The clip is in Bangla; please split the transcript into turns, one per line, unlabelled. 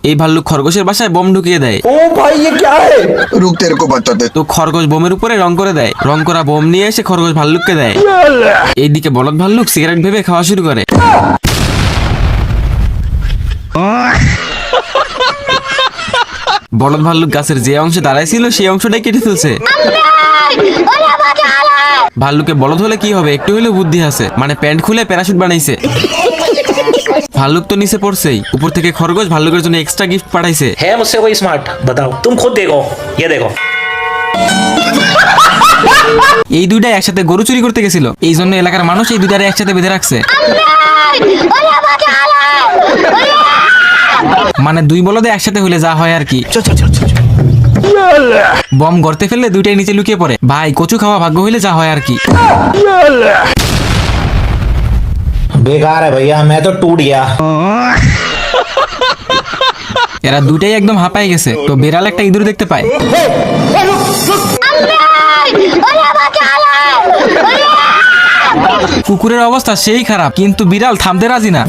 এই ভাল্লুক খরগোশের বাসায় বোম ঢুকিয়ে দেয়।
ओ भाई ये क्या है?
रुक तेरे को बताते।
তো খরগোশ বোমের উপরে রং করে দেয়। রং করা বোম নিয়ে এসে খরগোশ ভাল্লুককে দেয়। এইদিকে বলদ ভাল্লুক সিগারেট ভেবে খাওয়া শুরু করে। বলদ ভাল্লুক গাছের যে অংশে দাঁড়ায় ছিল সেই অংশটাই কেটে ফেলছে। ভাল্লুকে বলদ হলে কি হবে, একটু হলেও বুদ্ধি আছে, মানে প্যান্ট খুলে প্যারাশুট বানাইছে। ভাল্লুক তো নিচে পড়ছেই, উপর থেকে খরগোশ ভাল্লুকের জন্য এক্সট্রা গিফট পাঠাইছে।
है मुझसे कोई स्मार्ट? बताओ, तुम खुद देखो, ये देखो।
এই দুইটা একসাথে গরু চুরি করতে গেছিল, এই জন্য এলাকার মানুষ এই দুইটারে একসাথে বেঁধে রাখছে। মানে দুই বলদে একসাথে হলে যা হয় আর কি। বম গর্তে ফেললে দুইটাই নিচে লুকিয়ে পড়ে। ভাই কচু খাওয়া ভাগ্য হইলে যা হয় আর কি।
बेकार है भैया, मैं तो टूट गया।
এরা দুইটাই একদম হাঁপাই গেছে। তো বিড়াল একটা ইঁদুর দেখতে পায়। কুকুরের অবস্থা সেই খারাপ, কিন্তু বিড়াল থামতে রাজি না।